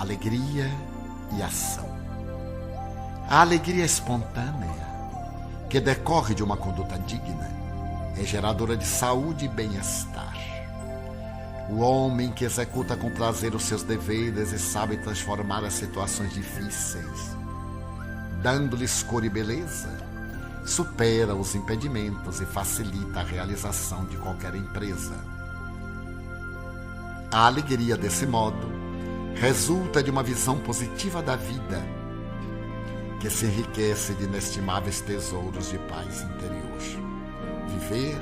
alegria e ação. A alegria espontânea, que decorre de uma conduta digna, é geradora de saúde e bem-estar. O homem que executa com prazer os seus deveres e sabe transformar as situações difíceis, dando-lhes cor e beleza, supera os impedimentos e facilita a realização de qualquer empresa. A alegria, desse modo, resulta de uma visão positiva da vida, que se enriquece de inestimáveis tesouros de paz interior. Viver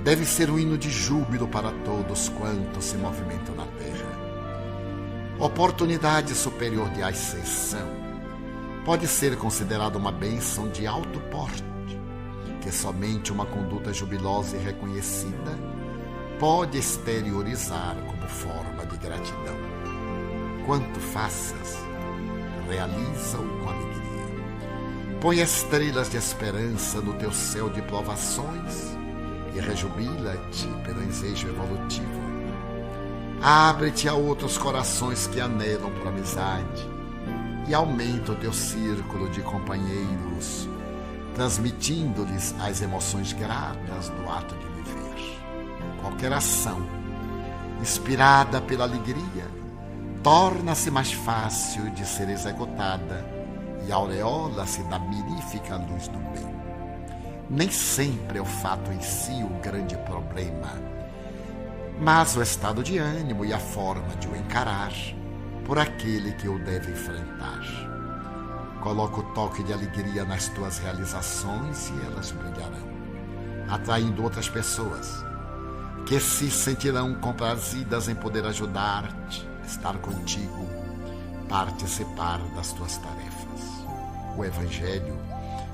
deve ser um hino de júbilo para todos quantos se movimentam na terra. Oportunidade superior de ascensão pode ser considerada uma bênção de alto porte, que somente uma conduta jubilosa e reconhecida pode exteriorizar como forma de gratidão. Quanto faças, realiza-o com alegria. Põe estrelas de esperança no teu céu de provações e rejubila-te pelo ensejo evolutivo. Abre-te a outros corações que anelam por amizade e aumenta o teu círculo de companheiros, transmitindo-lhes as emoções gratas do ato de viver. Qualquer ação inspirada pela alegria torna-se mais fácil de ser executada e aureola-se da mirífica luz do bem. Nem sempre é o fato em si o grande problema, mas o estado de ânimo e a forma de o encarar por aquele que o deve enfrentar. Coloca o toque de alegria nas tuas realizações e elas brilharão, atraindo outras pessoas que se sentirão comprazidas em poder ajudar-te, estar contigo, participar das tuas tarefas. O Evangelho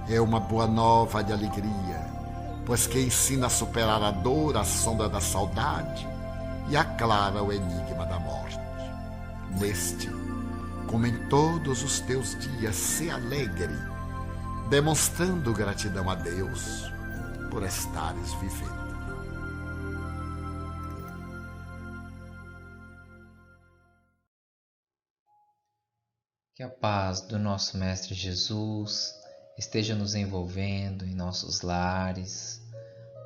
é uma boa nova de alegria, pois que ensina a superar a dor, a sombra da saudade e aclara o enigma da morte. Neste, como em todos os teus dias, se alegre, demonstrando gratidão a Deus por estares vivendo. Que a paz do nosso Mestre Jesus esteja nos envolvendo em nossos lares,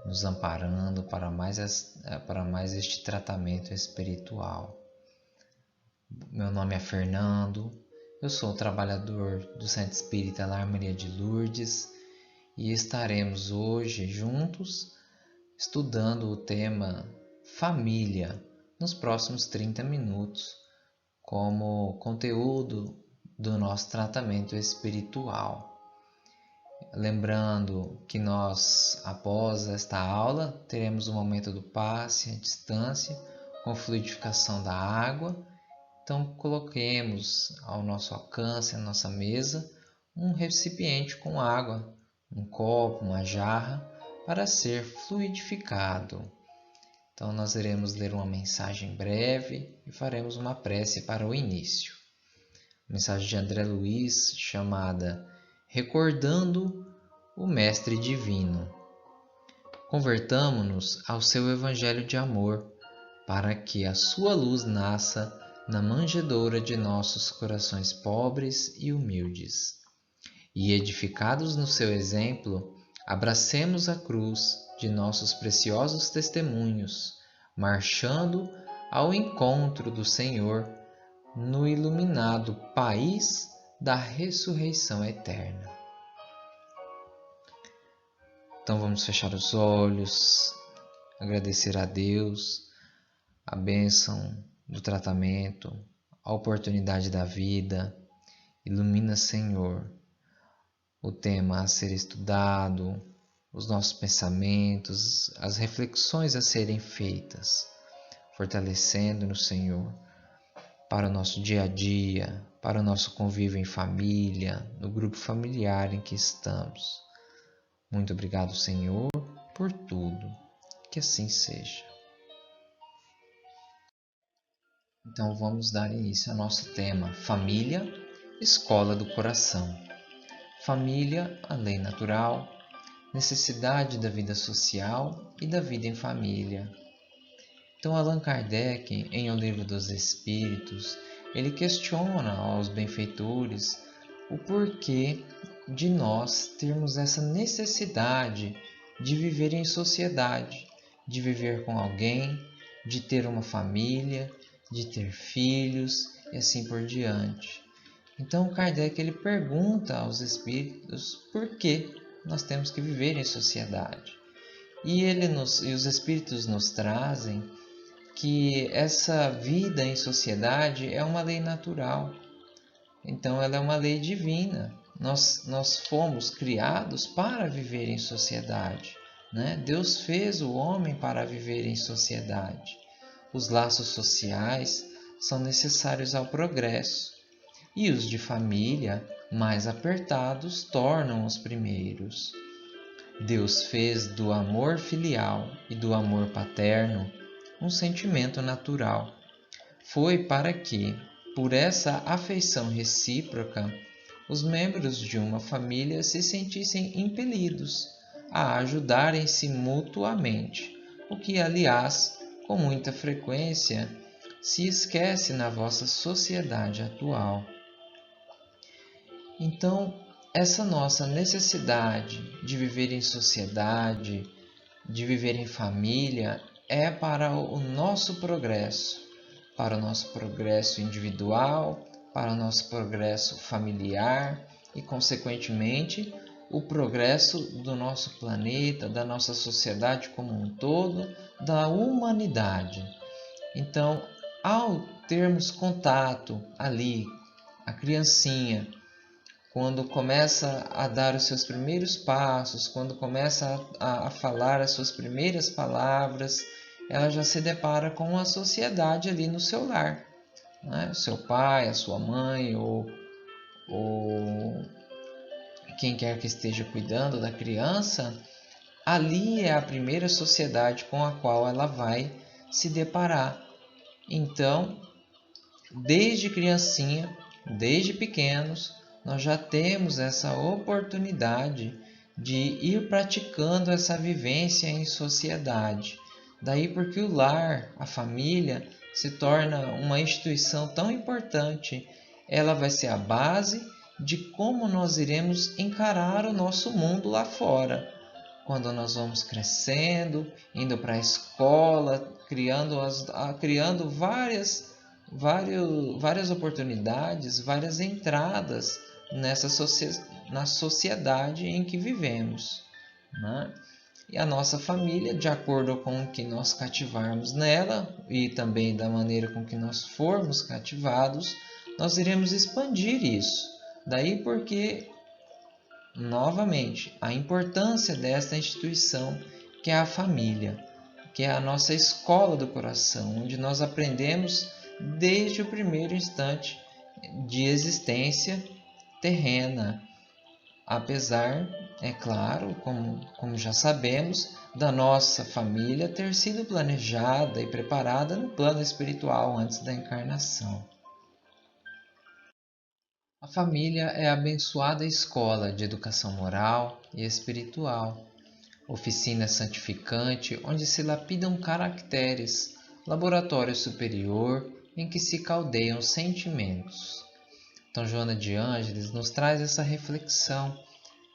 nos amparando para mais este tratamento espiritual. Meu nome é Fernando, eu sou trabalhador do Centro Espírita Lar Maria de Lourdes e estaremos hoje juntos estudando o tema família nos próximos 30 minutos como conteúdo do nosso tratamento espiritual. Lembrando que nós, após esta aula, teremos um momento do passe à distância com fluidificação da água. Então, coloquemos ao nosso alcance, à nossa mesa, um recipiente com água, um copo, uma jarra, para ser fluidificado. Então, nós iremos ler uma mensagem breve e faremos uma prece para o início. Mensagem de André Luiz, chamada Recordando o Mestre Divino. Convertamo-nos ao seu Evangelho de amor, para que a sua luz nasça na manjedoura de nossos corações pobres e humildes. E edificados no seu exemplo, abracemos a cruz de nossos preciosos testemunhos, marchando ao encontro do Senhor no iluminado país da ressurreição eterna. Então vamos fechar os olhos, agradecer a Deus, a bênção do tratamento, a oportunidade da vida. Ilumina, Senhor, o tema a ser estudado, os nossos pensamentos, as reflexões a serem feitas, fortalecendo-nos, Senhor, para o nosso dia a dia, para o nosso convívio em família, no grupo familiar em que estamos. Muito obrigado, Senhor, por tudo. Que assim seja. Então vamos dar início ao nosso tema: Família, Escola do Coração. Família, a lei natural, necessidade da vida social e da vida em família. Então Allan Kardec, em O Livro dos Espíritos, ele questiona aos benfeitores o porquê de nós termos essa necessidade de viver em sociedade, de viver com alguém, de ter uma família, de ter filhos e assim por diante. Então Kardec ele pergunta aos espíritos por que nós temos que viver em sociedade. E os espíritos nos trazem que essa vida em sociedade é uma lei natural. Então ela é uma lei divina. Nós fomos criados para viver em sociedade, né? Deus fez o homem para viver em sociedade. Os laços sociais são necessários ao progresso, e os de família mais apertados tornam os primeiros. Deus fez do amor filial e do amor paterno um sentimento natural. Foi para que, por essa afeição recíproca, os membros de uma família se sentissem impelidos a ajudarem-se mutuamente, o que, aliás, com muita frequência, se esquece na vossa sociedade atual. Então, essa nossa necessidade de viver em sociedade, de viver em família, é para o nosso progresso individual, para o nosso progresso familiar e, consequentemente, o progresso do nosso planeta, da nossa sociedade como um todo, da humanidade. Então, ao termos contato ali, a criancinha, quando começa a dar os seus primeiros passos, quando começa a falar as suas primeiras palavras, ela já se depara com a sociedade ali no seu lar, né? O seu pai, a sua mãe ou quem quer que esteja cuidando da criança, ali é a primeira sociedade com a qual ela vai se deparar. Então, desde criancinha, desde pequenos, nós já temos essa oportunidade de ir praticando essa vivência em sociedade. Daí porque o lar, a família, se torna uma instituição tão importante. Ela vai ser a base de como nós iremos encarar o nosso mundo lá fora. Quando nós vamos crescendo, indo para a escola, criando várias oportunidades, várias entradas na sociedade em que vivemos, né? E a nossa família, de acordo com o que nós cativarmos nela e também da maneira com que nós formos cativados, nós iremos expandir isso. Daí porque, novamente, a importância desta instituição que é a família, que é a nossa escola do coração, onde nós aprendemos desde o primeiro instante de existência terrena, apesar, é claro, como já sabemos, da nossa família ter sido planejada e preparada no plano espiritual antes da encarnação. A família é a abençoada escola de educação moral e espiritual, oficina santificante onde se lapidam caracteres, laboratório superior em que se caldeiam sentimentos. Então, Joana de Ângeles nos traz essa reflexão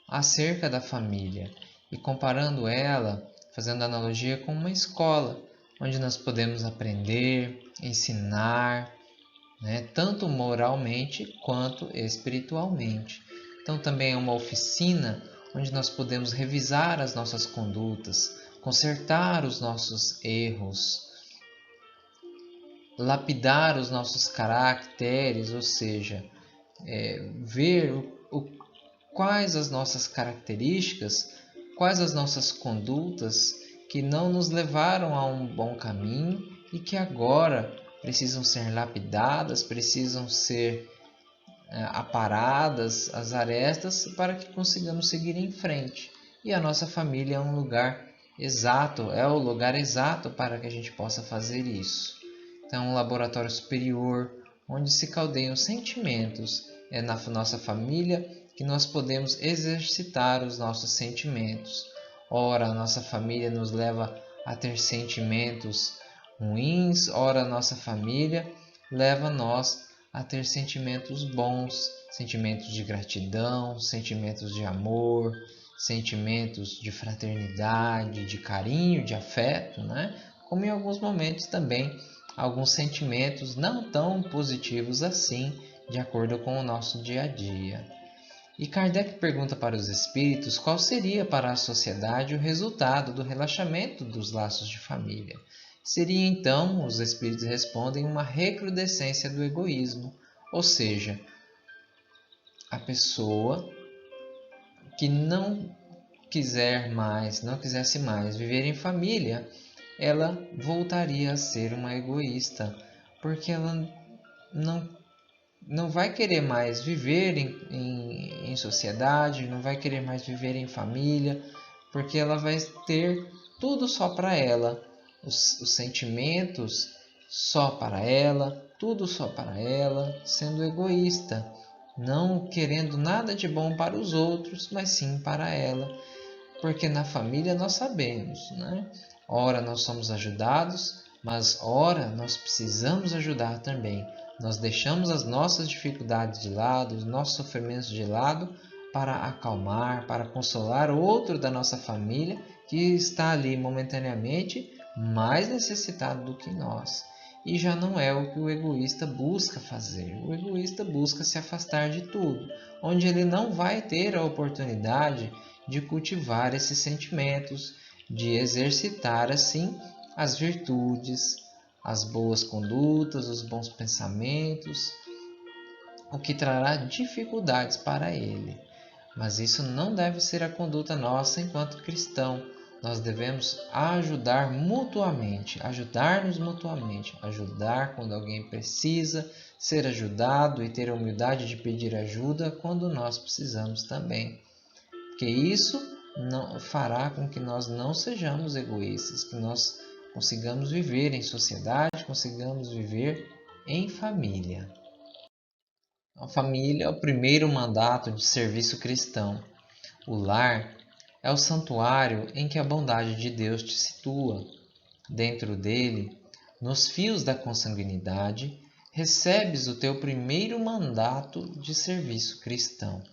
acerca da família e comparando ela, fazendo analogia com uma escola, onde nós podemos aprender, ensinar, né, tanto moralmente quanto espiritualmente. Então, também é uma oficina onde nós podemos revisar as nossas condutas, consertar os nossos erros, lapidar os nossos caracteres, ou seja, ver quais as nossas características, quais as nossas condutas que não nos levaram a um bom caminho e que agora precisam ser lapidadas, precisam ser aparadas as arestas para que consigamos seguir em frente. E a nossa família é um lugar exato, é o lugar exato para que a gente possa fazer isso. Então, um laboratório superior, onde se caldeiam sentimentos. É na nossa família que nós podemos exercitar os nossos sentimentos. Ora, a nossa família nos leva a ter sentimentos ruins, ora, a nossa família leva nós a ter sentimentos bons, sentimentos de gratidão, sentimentos de amor, sentimentos de fraternidade, de carinho, de afeto, né? Como em alguns momentos também alguns sentimentos não tão positivos assim, de acordo com o nosso dia a dia. E Kardec pergunta para os espíritos qual seria para a sociedade o resultado do relaxamento dos laços de família. Seria então, os espíritos respondem, uma recrudescência do egoísmo, ou seja, a pessoa que não quisesse mais viver em família, ela voltaria a ser uma egoísta, porque ela não vai querer mais viver em sociedade, não vai querer mais viver em família, porque ela vai ter tudo só para ela, os sentimentos só para ela, tudo só para ela, sendo egoísta, não querendo nada de bom para os outros, mas sim para ela. Porque na família nós sabemos, né? Ora nós somos ajudados, mas ora nós precisamos ajudar também. Nós deixamos as nossas dificuldades de lado, os nossos sofrimentos de lado, para acalmar, para consolar outro da nossa família que está ali momentaneamente mais necessitado do que nós. E já não é o que o egoísta busca fazer. O egoísta busca se afastar de tudo, onde ele não vai ter a oportunidade de cultivar esses sentimentos, de exercitar assim as virtudes, as boas condutas, os bons pensamentos, o que trará dificuldades para ele. Mas isso não deve ser a conduta nossa enquanto cristão. Nós devemos ajudar mutuamente, ajudar-nos mutuamente, ajudar quando alguém precisa, ser ajudado e ter a humildade de pedir ajuda quando nós precisamos também. Porque isso não fará com que nós não sejamos egoístas, que nós consigamos viver em sociedade, consigamos viver em família. A família é o primeiro mandato de serviço cristão. O lar é o santuário em que a bondade de Deus te situa. Dentro dele, nos fios da consanguinidade, recebes o teu primeiro mandato de serviço cristão.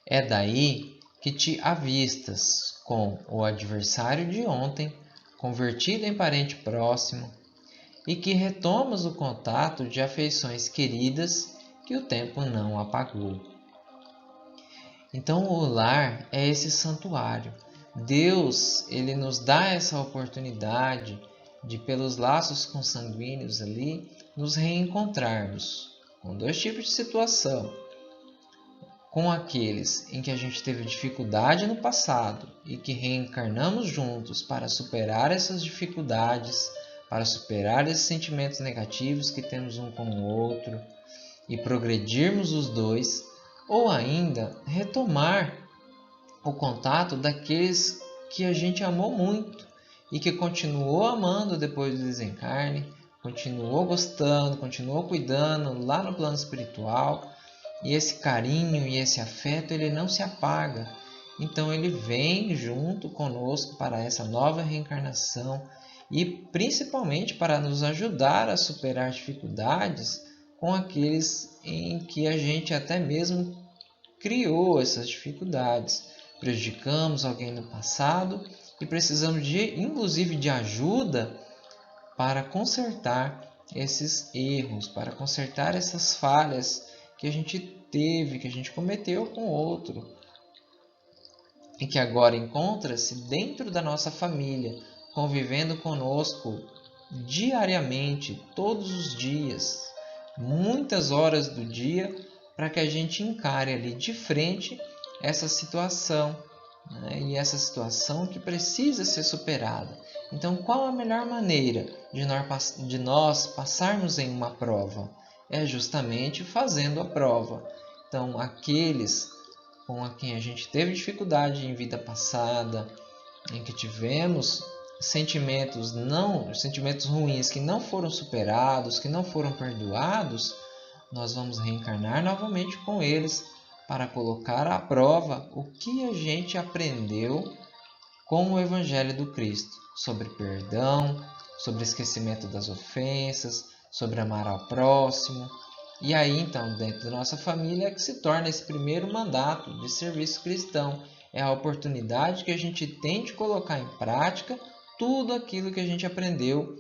É daí que te avistas com o adversário de ontem, convertido em parente próximo, e que retomas o contato de afeições queridas que o tempo não apagou. Então o lar é esse santuário. Deus, ele nos dá essa oportunidade de, pelos laços consanguíneos ali, nos reencontrarmos com dois tipos de situação. Com aqueles em que a gente teve dificuldade no passado e que reencarnamos juntos para superar essas dificuldades, para superar esses sentimentos negativos que temos um com o outro e progredirmos os dois, ou ainda retomar o contato daqueles que a gente amou muito e que continuou amando depois do desencarne, continuou gostando, continuou cuidando lá no plano espiritual. E esse carinho e esse afeto, ele não se apaga. Então ele vem junto conosco para essa nova reencarnação e principalmente para nos ajudar a superar dificuldades com aqueles em que a gente até mesmo criou essas dificuldades. Prejudicamos alguém no passado e precisamos inclusive de ajuda para consertar esses erros, para consertar essas falhas que a gente teve, que a gente cometeu com o outro e que agora encontra-se dentro da nossa família, convivendo conosco diariamente, todos os dias, muitas horas do dia, para que a gente encare ali de frente essa situação, né? E essa situação que precisa ser superada. Então, qual a melhor maneira de nós passarmos em uma prova? É justamente fazendo a prova. Então, aqueles com quem a gente teve dificuldade em vida passada, em que tivemos sentimentos ruins que não foram superados, que não foram perdoados, nós vamos reencarnar novamente com eles para colocar à prova o que a gente aprendeu com o Evangelho do Cristo sobre perdão, sobre esquecimento das ofensas, sobre amar ao próximo. E aí, então, dentro da nossa família é que se torna esse primeiro mandato de serviço cristão. É a oportunidade que a gente tem de colocar em prática tudo aquilo que a gente aprendeu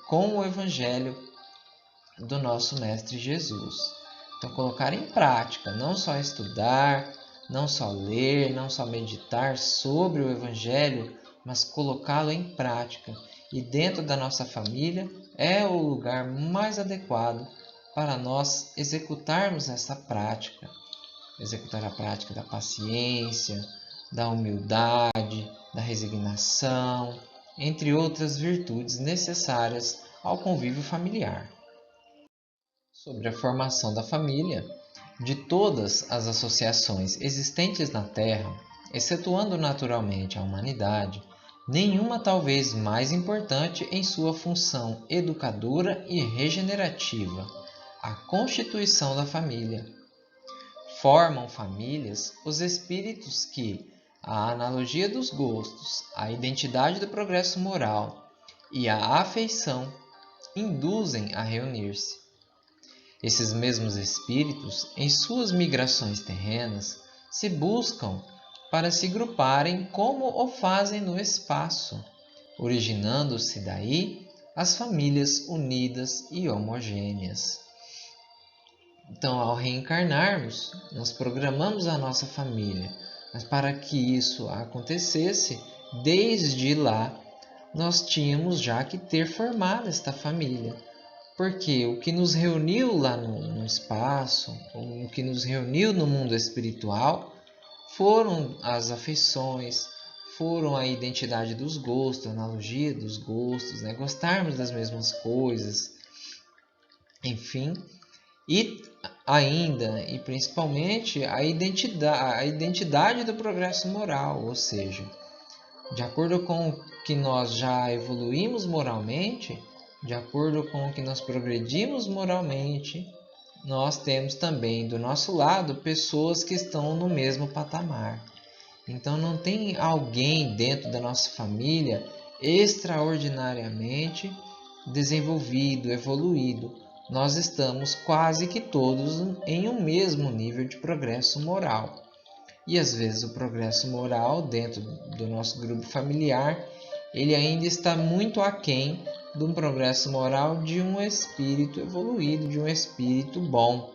com o Evangelho do nosso Mestre Jesus. Então, colocar em prática, não só estudar, não só ler, não só meditar sobre o Evangelho, mas colocá-lo em prática. E dentro da nossa família é o lugar mais adequado para nós executarmos essa prática. Executar a prática da paciência, da humildade, da resignação, entre outras virtudes necessárias ao convívio familiar. Sobre a formação da família, de todas as associações existentes na Terra, excetuando naturalmente a humanidade, nenhuma talvez mais importante em sua função educadora e regenerativa, a constituição da família. Formam famílias os espíritos que, à analogia dos gostos, a identidade do progresso moral e a afeição, induzem a reunir-se. Esses mesmos espíritos, em suas migrações terrenas, se buscam para se gruparem como o fazem no espaço, originando-se daí as famílias unidas e homogêneas. Então, ao reencarnarmos, nós programamos a nossa família, mas para que isso acontecesse, desde lá, nós tínhamos já que ter formado esta família. Porque o que nos reuniu lá no espaço, o que nos reuniu no mundo espiritual, foram as afeições, foram a identidade dos gostos, a analogia dos gostos, né? Gostarmos das mesmas coisas, enfim. E ainda, e principalmente, a identidade do progresso moral, ou seja, de acordo com o que nós já evoluímos moralmente, de acordo com o que nós progredimos moralmente, nós temos também do nosso lado pessoas que estão no mesmo patamar. Então não tem alguém dentro da nossa família extraordinariamente desenvolvido, evoluído. Nós estamos quase que todos em um mesmo nível de progresso moral. E às vezes o progresso moral dentro do nosso grupo familiar, ele ainda está muito aquém de um progresso moral de um espírito evoluído, de um espírito bom.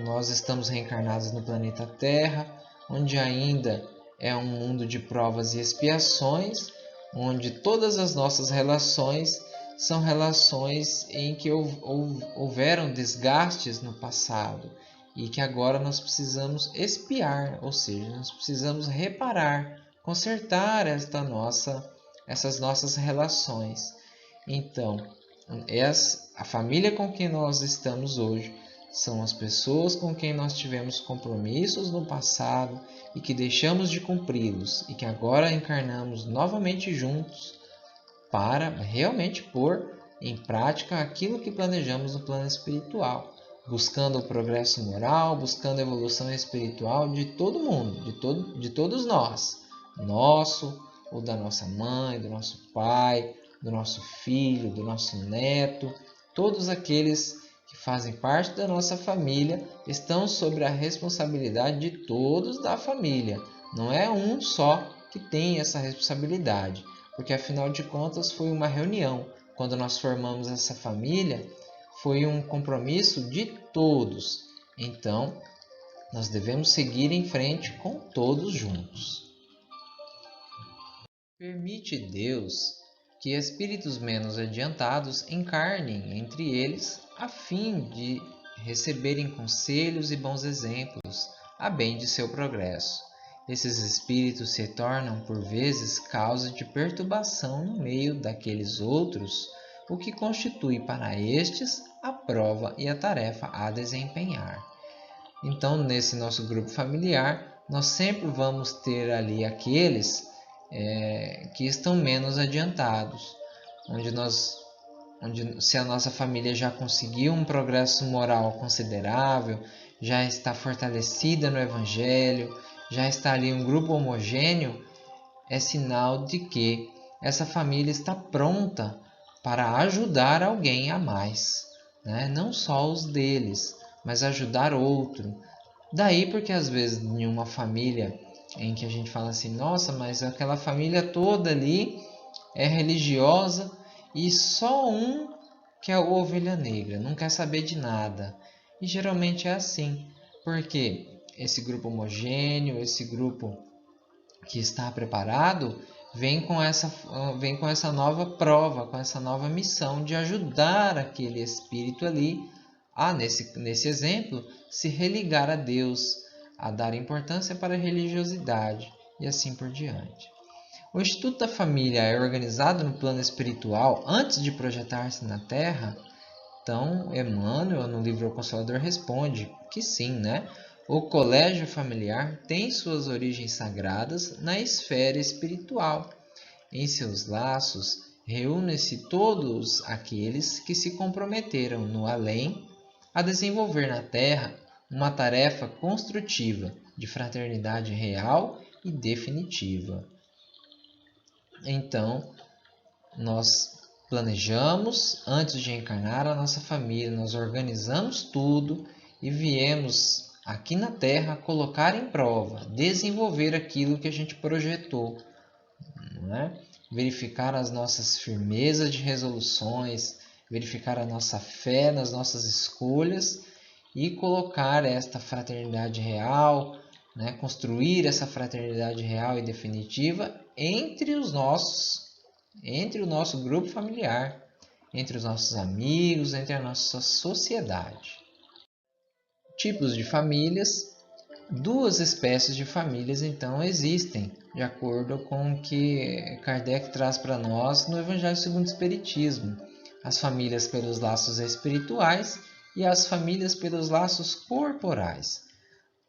Nós estamos reencarnados no planeta Terra, onde ainda é um mundo de provas e expiações, onde todas as nossas relações são relações em que houveram desgastes no passado e que agora nós precisamos expiar, ou seja, nós precisamos reparar, consertar essas nossas relações. Então, a família com quem nós estamos hoje são as pessoas com quem nós tivemos compromissos no passado e que deixamos de cumpri-los e que agora encarnamos novamente juntos para realmente pôr em prática aquilo que planejamos no plano espiritual, buscando o progresso moral, buscando a evolução espiritual de todo mundo, de todos nós, nosso, ou da nossa mãe, do nosso pai, do nosso filho, do nosso neto, todos aqueles que fazem parte da nossa família estão sob a responsabilidade de todos da família. Não é um só que tem essa responsabilidade, porque afinal de contas foi uma reunião. Quando nós formamos essa família, foi um compromisso de todos. Então, nós devemos seguir em frente com todos juntos. Permite Deus que espíritos menos adiantados encarnem entre eles a fim de receberem conselhos e bons exemplos a bem de seu progresso. Esses espíritos se tornam por vezes causa de perturbação no meio daqueles outros, o que constitui para estes a prova e a tarefa a desempenhar. Então, nesse nosso grupo familiar, nós sempre vamos ter ali aqueles que estão menos adiantados, onde se a nossa família já conseguiu um progresso moral considerável, já está fortalecida no Evangelho, já está ali um grupo homogêneo, é sinal de que essa família está pronta para ajudar alguém a mais, né? Não só os deles, mas ajudar outro. Daí porque às vezes em uma família em que a gente fala assim, nossa, mas aquela família toda ali é religiosa e só um que é a ovelha negra, não quer saber de nada. E geralmente é assim, porque esse grupo homogêneo, esse grupo que está preparado, vem com essa nova prova, com essa nova missão de ajudar aquele espírito ali a, nesse exemplo, se religar a Deus, a dar importância para a religiosidade e assim por diante. O Instituto da Família é organizado no plano espiritual antes de projetar-se na Terra? Então, Emmanuel, no livro O Consolador, responde que sim, né? O colégio familiar tem suas origens sagradas na esfera espiritual. Em seus laços, reúnem-se todos aqueles que se comprometeram no além a desenvolver na Terra uma tarefa construtiva de fraternidade real e definitiva. Então, nós planejamos antes de encarnar a nossa família, nós organizamos tudo e viemos aqui na Terra colocar em prova, desenvolver aquilo que a gente projetou, né? Verificar as nossas firmezas de resoluções, verificar a nossa fé nas nossas escolhas e colocar esta fraternidade real, né? Construir essa fraternidade real e definitiva entre o nosso grupo familiar, entre os nossos amigos, entre a nossa sociedade. Tipos de famílias. Duas espécies de famílias, então, existem, de acordo com o que Kardec traz para nós no Evangelho segundo o Espiritismo. As famílias pelos laços espirituais e as famílias pelos laços corporais.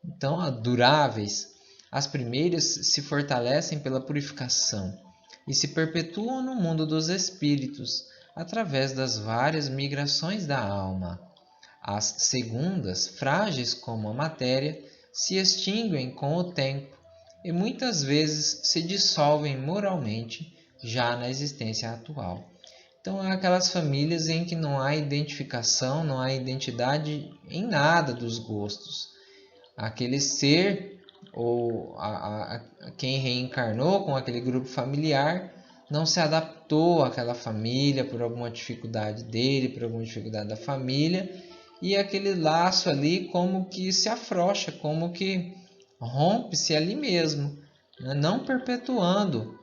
Então, duráveis. As primeiras se fortalecem pela purificação e se perpetuam no mundo dos espíritos, através das várias migrações da alma. As segundas, frágeis como a matéria, se extinguem com o tempo e muitas vezes se dissolvem moralmente já na existência atual. Então, é aquelas famílias em que não há identificação, não há identidade em nada dos gostos. Aquele ser ou quem reencarnou com aquele grupo familiar não se adaptou àquela família por alguma dificuldade dele, por alguma dificuldade da família, e aquele laço ali como que se afrouxa, como que rompe-se ali mesmo, né? Não perpetuando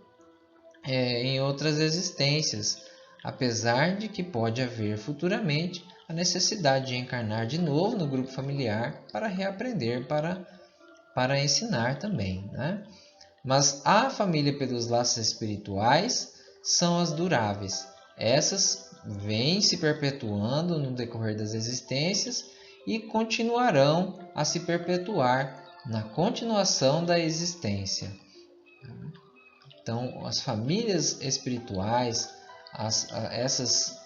em outras existências, apesar de que pode haver futuramente a necessidade de encarnar de novo no grupo familiar para reaprender, para ensinar também, né? Mas a família pelos laços espirituais são as duráveis. Essas vêm se perpetuando no decorrer das existências e continuarão a se perpetuar na continuação da existência. Então, as famílias espirituais, essas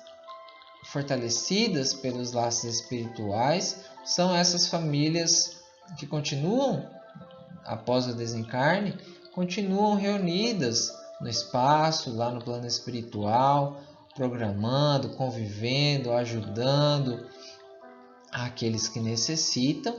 fortalecidas pelos laços espirituais, são essas famílias que continuam, após o desencarne, continuam reunidas no espaço, lá no plano espiritual, programando, convivendo, ajudando aqueles que necessitam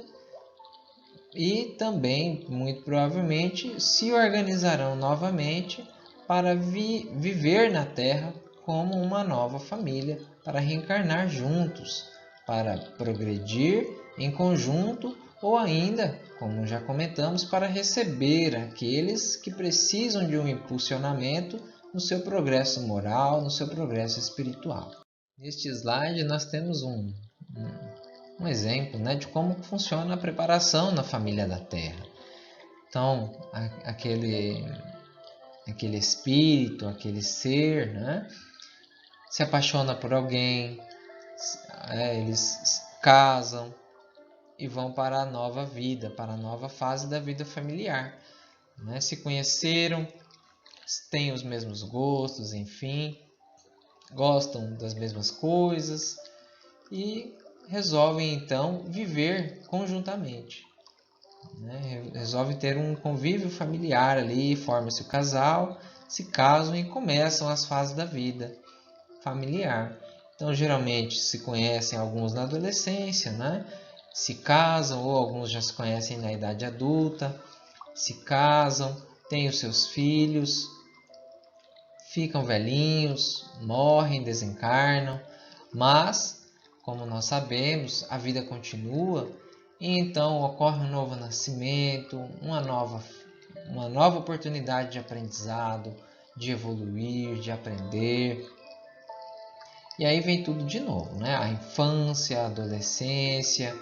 e também, muito provavelmente, se organizarão novamente para viver na Terra como uma nova família, para reencarnar juntos, para progredir em conjunto ou ainda, como já comentamos, para receber aqueles que precisam de um impulsionamento no seu progresso moral, no seu progresso espiritual. Neste slide nós temos um exemplo, né, de como funciona a preparação na família da Terra. Então, aquele espírito, aquele ser, né, se apaixona por alguém, eles casam e vão para a nova vida, para a nova fase da vida familiar, né? Se conheceram, têm os mesmos gostos, enfim, gostam das mesmas coisas e resolvem então viver conjuntamente, né? Resolvem ter um convívio familiar ali, forma-se o casal, se casam e começam as fases da vida. familiar. Então, geralmente se conhecem alguns na adolescência, né? Se casam, ou alguns já se conhecem na idade adulta, se casam, têm os seus filhos, ficam velhinhos, morrem, desencarnam, mas, como nós sabemos, a vida continua e então ocorre um novo nascimento, uma nova oportunidade de aprendizado, de evoluir, de aprender. E aí vem tudo de novo, né? A infância, a adolescência,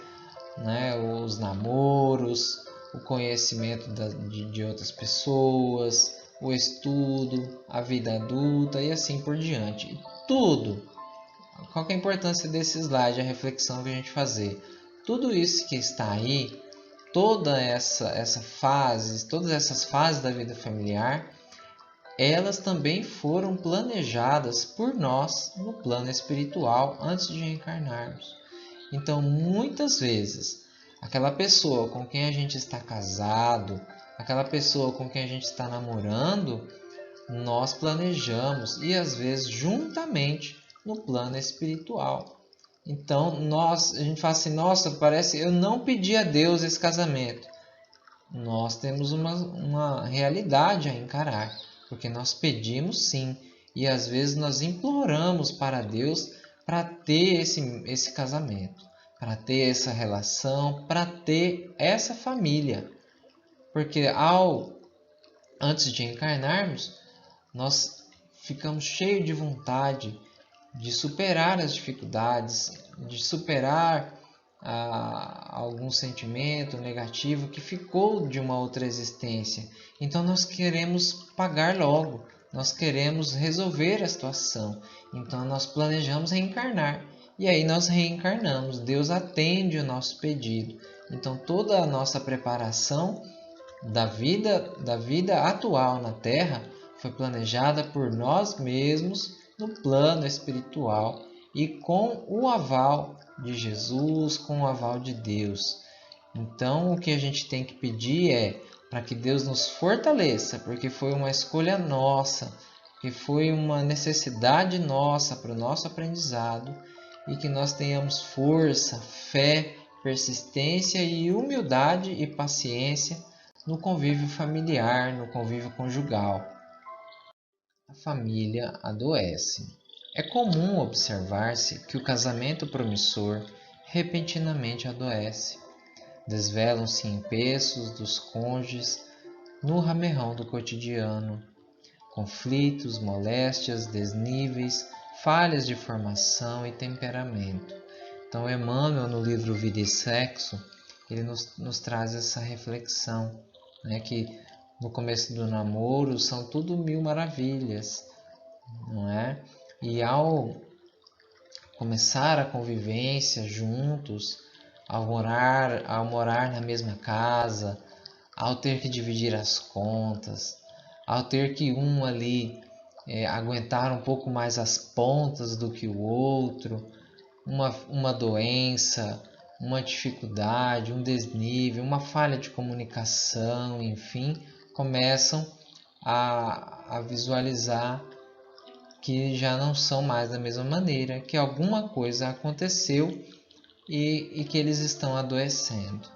né? Os namoros, o conhecimento de outras pessoas, o estudo, a vida adulta e assim por diante. E tudo. Qual que é a importância desse slide, a reflexão que a gente fazer? Tudo isso que está aí, todas essas fases da vida familiar, elas também foram planejadas por nós no plano espiritual antes de reencarnarmos. Então, muitas vezes, aquela pessoa com quem a gente está casado, aquela pessoa com quem a gente está namorando, nós planejamos e às vezes juntamente no plano espiritual. Então, a gente fala assim, nossa, parece eu não pedi a Deus esse casamento. Nós temos uma realidade a encarar, porque nós pedimos sim, e às vezes nós imploramos para Deus para ter esse casamento, para ter essa relação, para ter essa família. Porque antes de encarnarmos, nós ficamos cheios de vontade de superar as dificuldades, de superar algum sentimento negativo que ficou de uma outra existência. Então nós queremos pagar logo, nós queremos resolver a situação. Então nós planejamos reencarnar e aí nós reencarnamos. Deus atende o nosso pedido. Então toda a nossa preparação da vida atual na Terra foi planejada por nós mesmos no plano espiritual e com o aval de Jesus, com o aval de Deus. Então, o que a gente tem que pedir é para que Deus nos fortaleça, porque foi uma escolha nossa, que foi uma necessidade nossa para o nosso aprendizado, e que nós tenhamos força, fé, persistência e humildade e paciência no convívio familiar, no convívio conjugal. A família adoece. É comum observar-se que o casamento promissor repentinamente adoece. Desvelam-se empeços dos cônjuges no ramerrão do cotidiano. Conflitos, moléstias, desníveis, falhas de formação e temperamento. Então, Emmanuel, no livro Vida e Sexo, ele nos traz essa reflexão, né, que no começo do namoro são tudo mil maravilhas, não é? E ao começar a convivência juntos, ao morar na mesma casa, ao ter que dividir as contas, ao ter que um ali aguentar um pouco mais as pontas do que o outro, uma doença, uma dificuldade, um desnível, uma falha de comunicação, enfim, começam a visualizar que já não são mais da mesma maneira, que alguma coisa aconteceu e que eles estão adoecendo.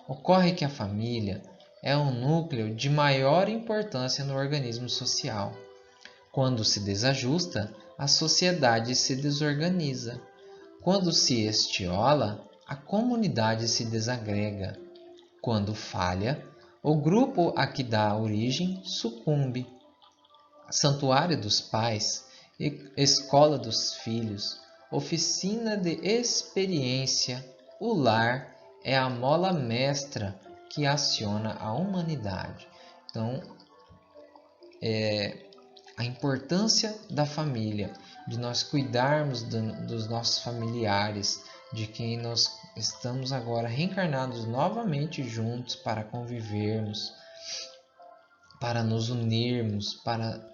Ocorre que a família é um núcleo de maior importância no organismo social. Quando se desajusta, a sociedade se desorganiza. Quando se estiola, a comunidade se desagrega. Quando falha, o grupo a que dá origem sucumbe. Santuário dos pais, escola dos filhos, oficina de experiência, o lar é a mola mestra que aciona a humanidade. Então, a importância da família, de nós cuidarmos dos nossos familiares, de quem nós estamos agora reencarnados novamente juntos para convivermos, para nos unirmos, para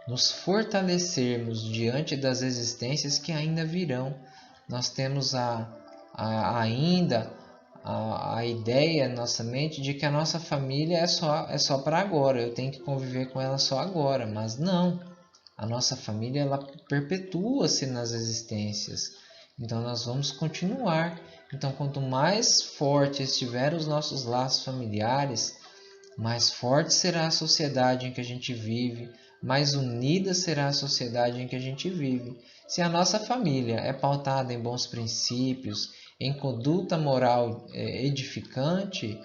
nos fortalecermos diante das existências que ainda virão. Nós temos ainda a ideia na nossa mente de que a nossa família é só para agora, eu tenho que conviver com ela só agora, mas não. A nossa família, ela perpetua-se nas existências. Então nós vamos continuar. Então quanto mais forte estiver os nossos laços familiares, mais forte será a sociedade em que a gente vive, mais unida será a sociedade em que a gente vive. Se a nossa família é pautada em bons princípios, em conduta moral edificante,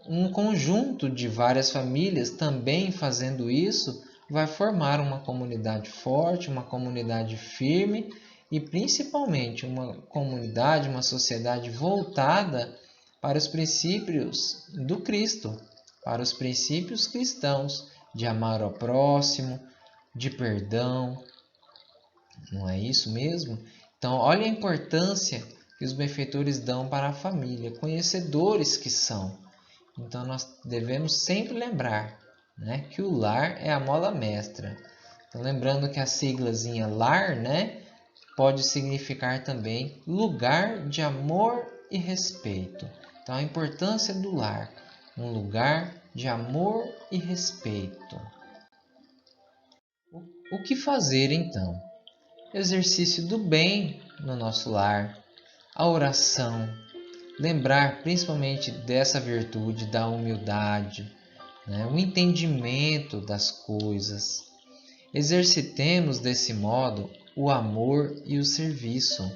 um conjunto de várias famílias também fazendo isso vai formar uma comunidade forte, uma comunidade firme e principalmente uma comunidade, uma sociedade voltada para os princípios do Cristo, para os princípios cristãos de amar ao próximo, de perdão. Não é isso mesmo? Então, olha a importância que os benfeitores dão para a família, conhecedores que são. Então, nós devemos sempre lembrar, né, que o lar é a mola mestra. Então, lembrando que a siglazinha lar, né, pode significar também lugar de amor e respeito. Então, a importância do lar, um lugar de amor e respeito. O que fazer então? Exercício do bem no nosso lar, a oração, lembrar principalmente dessa virtude da humildade, né? O entendimento das coisas. Exercitemos desse modo o amor e o serviço,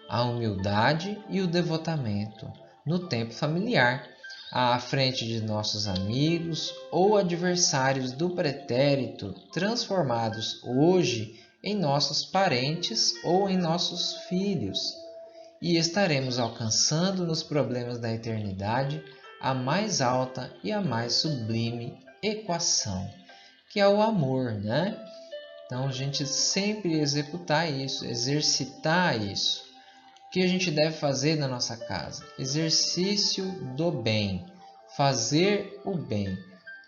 a humildade e o devotamento no tempo familiar, à frente de nossos amigos ou adversários do pretérito, transformados hoje em nossos parentes ou em nossos filhos, e estaremos alcançando nos problemas da eternidade a mais alta e a mais sublime equação, que é o amor, né? Então, a gente sempre executar isso, exercitar isso. O que a gente deve fazer na nossa casa? Exercício do bem, fazer o bem.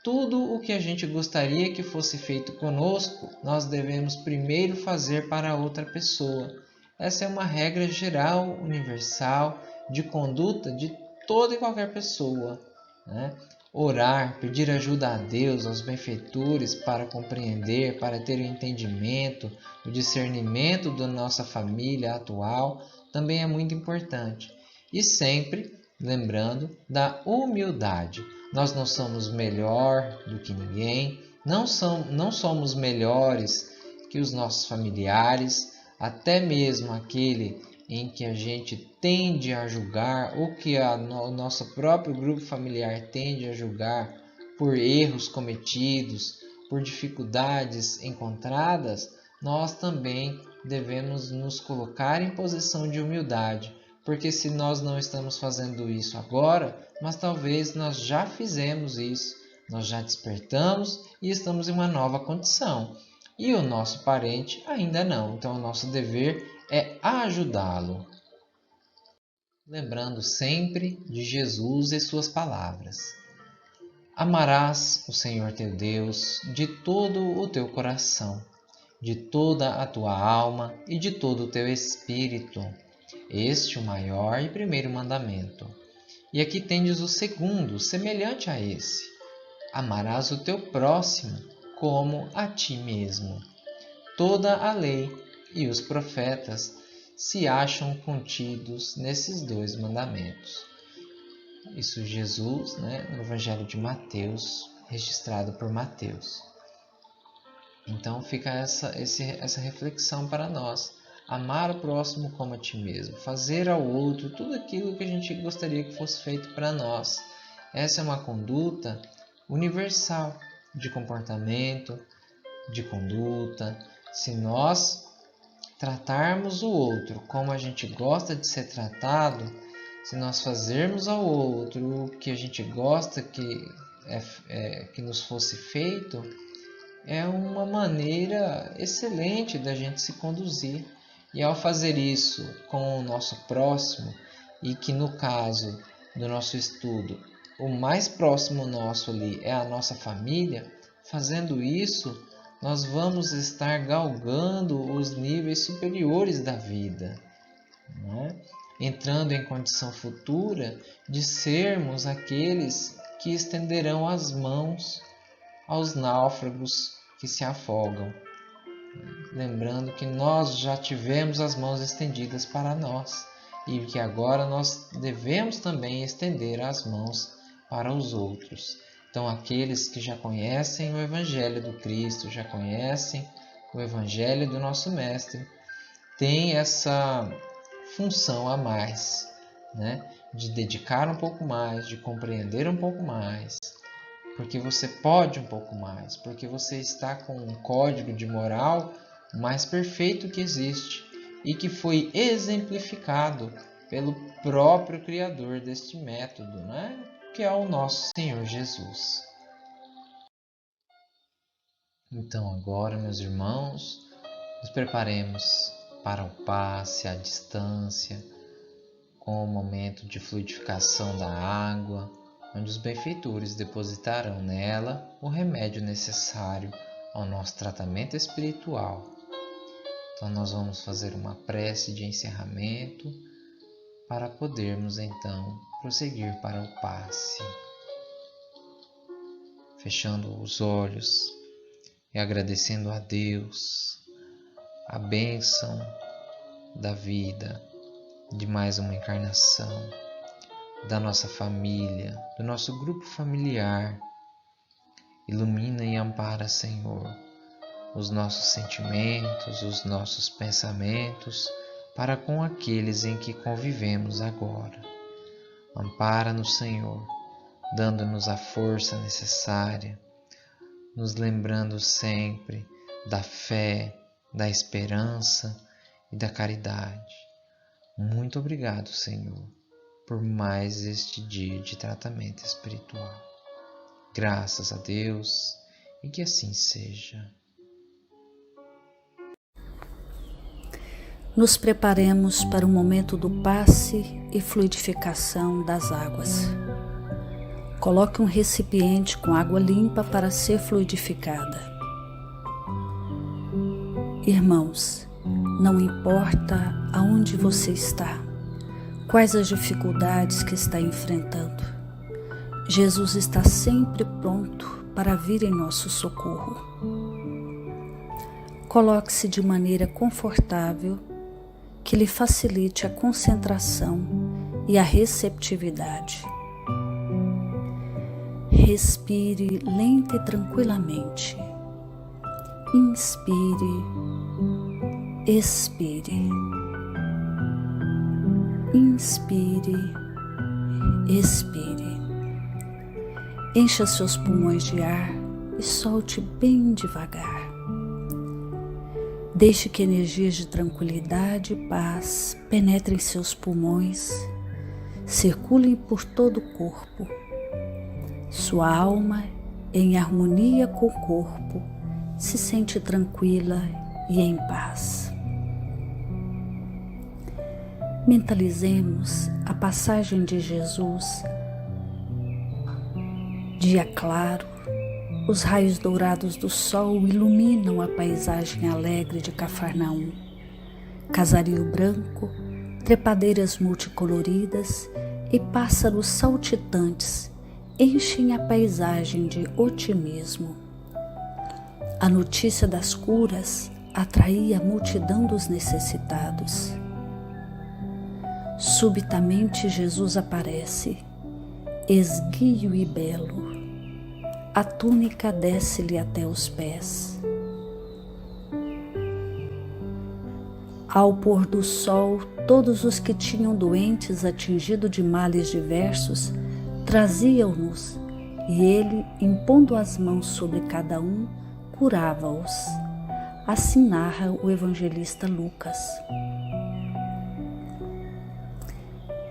Tudo o que a gente gostaria que fosse feito conosco, nós devemos primeiro fazer para outra pessoa. Essa é uma regra geral, universal, de conduta de toda e qualquer pessoa, né? Orar, pedir ajuda a Deus, aos benfeitores, para compreender, para ter o entendimento, o discernimento da nossa família atual, também é muito importante. E sempre lembrando da humildade. Nós não somos melhor do que ninguém, não somos melhores que os nossos familiares, até mesmo aquele em que a gente tende a julgar ou que o nosso próprio grupo familiar tende a julgar por erros cometidos, por dificuldades encontradas, nós também devemos nos colocar em posição de humildade, porque se nós não estamos fazendo isso agora, mas talvez nós já fizemos isso, nós já despertamos e estamos em uma nova condição. E o nosso parente ainda não, então o nosso dever é ajudá-lo. Lembrando sempre de Jesus e suas palavras. Amarás o Senhor teu Deus de todo o teu coração, de toda a tua alma e de todo o teu espírito. Este é o maior e primeiro mandamento. E aqui tendes o segundo, semelhante a esse. Amarás o teu próximo como a ti mesmo. Toda a lei e os profetas se acham contidos nesses dois mandamentos. Isso Jesus, né, no Evangelho de Mateus, registrado por Mateus. Então fica essa reflexão para nós. Amar o próximo como a ti mesmo. Fazer ao outro tudo aquilo que a gente gostaria que fosse feito para nós. Essa é uma conduta universal de comportamento, de conduta. Se nós tratarmos o outro como a gente gosta de ser tratado, se nós fazermos ao outro o que a gente gosta que nos fosse feito, é uma maneira excelente da gente se conduzir. E ao fazer isso com o nosso próximo, e que no caso do nosso estudo, o mais próximo nosso ali é a nossa família, fazendo isso, nós vamos estar galgando os níveis superiores da vida, né? Entrando em condição futura de sermos aqueles que estenderão as mãos aos náufragos que se afogam. lembrando que nós já tivemos as mãos estendidas para nós e que agora nós devemos também estender as mãos para os outros. Então, aqueles que já conhecem o Evangelho do Cristo, já conhecem o Evangelho do nosso Mestre, têm essa função a mais, né? De dedicar um pouco mais, de compreender um pouco mais, porque você pode um pouco mais, porque você está com um código de moral mais perfeito que existe e que foi exemplificado pelo próprio Criador deste método, né? Que é o nosso Senhor Jesus. Então agora, meus irmãos, nos preparemos para o passe à distância, com o momento de fluidificação da água, onde os benfeitores depositarão nela o remédio necessário ao nosso tratamento espiritual. Então nós vamos fazer uma prece de encerramento para podermos então prosseguir para o passe. Fechando os olhos e agradecendo a Deus a bênção da vida, de mais uma encarnação, da nossa família, do nosso grupo familiar. Ilumina e ampara, Senhor, os nossos sentimentos, os nossos pensamentos para com aqueles em que convivemos agora. Ampara-nos, Senhor, dando-nos a força necessária, nos lembrando sempre da fé, da esperança e da caridade. Muito obrigado, Senhor, por mais este dia de tratamento espiritual. Graças a Deus e que assim seja. Nos preparemos para o momento do passe e fluidificação das águas. Coloque um recipiente com água limpa para ser fluidificada. Irmãos, não importa aonde você está, quais as dificuldades que está enfrentando, Jesus está sempre pronto para vir em nosso socorro. Coloque-se de maneira confortável, que lhe facilite a concentração e a receptividade. Respire lenta e tranquilamente. Inspire, expire. Inspire, expire. Encha seus pulmões de ar e solte bem devagar. Deixe que energias de tranquilidade e paz penetrem seus pulmões, circulem por todo o corpo. Sua alma, em harmonia com o corpo, se sente tranquila e em paz. Mentalizemos a passagem de Jesus. Dia claro, os raios dourados do sol iluminam a paisagem alegre de Cafarnaum. Casario branco, trepadeiras multicoloridas e pássaros saltitantes enchem a paisagem de otimismo. A notícia das curas atraía a multidão dos necessitados. Subitamente Jesus aparece, esguio e belo. A túnica desce-lhe até os pés. Ao pôr do sol, todos os que tinham doentes atingidos de males diversos traziam-nos, e ele, impondo as mãos sobre cada um, curava-os. Assim narra o evangelista Lucas.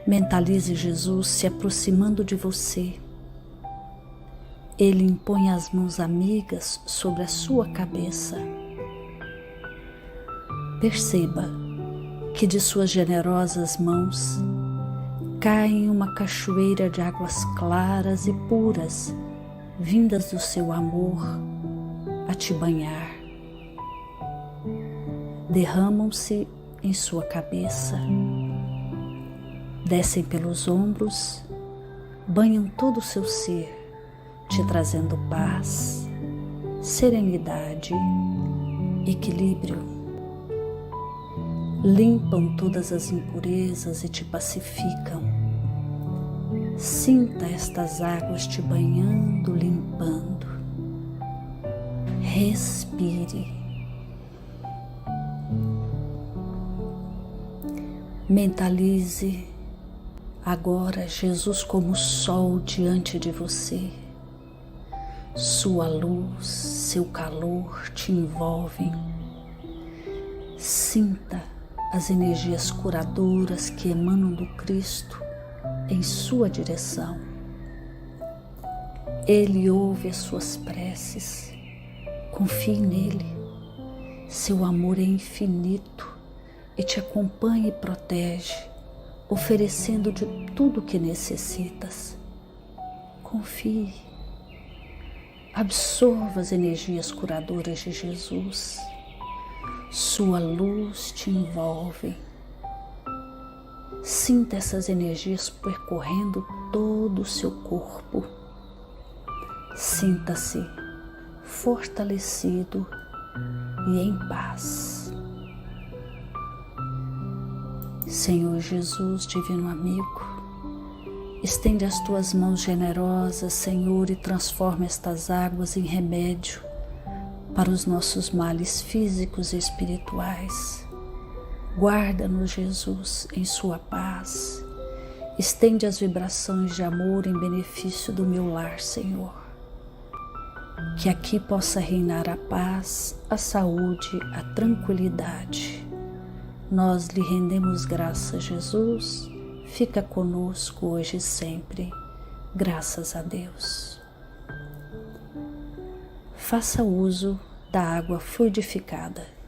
Mentalize Jesus se aproximando de você. Ele impõe as mãos amigas sobre a sua cabeça. Perceba que de suas generosas mãos caem uma cachoeira de águas claras e puras, vindas do seu amor a te banhar. Derramam-se em sua cabeça, descem pelos ombros, banham todo o seu ser, te trazendo paz, serenidade equilíbrio. Limpam todas as impurezas e te pacificam. Sinta estas águas te banhando, limpando. Respire. Mentalize agora Jesus como sol diante de você. Sua luz, seu calor te envolvem. Sinta as energias curadoras que emanam do Cristo em sua direção. Ele ouve as suas preces. Confie nele. Seu amor é infinito e te acompanha e protege, oferecendo de tudo o que necessitas. Confie. Absorva as energias curadoras de Jesus. Sua luz te envolve. Sinta essas energias percorrendo todo o seu corpo. Sinta-se fortalecido e em paz. Senhor Jesus, divino amigo, estende as tuas mãos generosas, Senhor, e transforma estas águas em remédio para os nossos males físicos e espirituais. Guarda-nos, Jesus, em sua paz. Estende as vibrações de amor em benefício do meu lar, Senhor. Que aqui possa reinar a paz, a saúde, a tranquilidade. Nós lhe rendemos graças, Jesus. Fica conosco hoje e sempre. Graças a Deus. Faça uso da água fluidificada.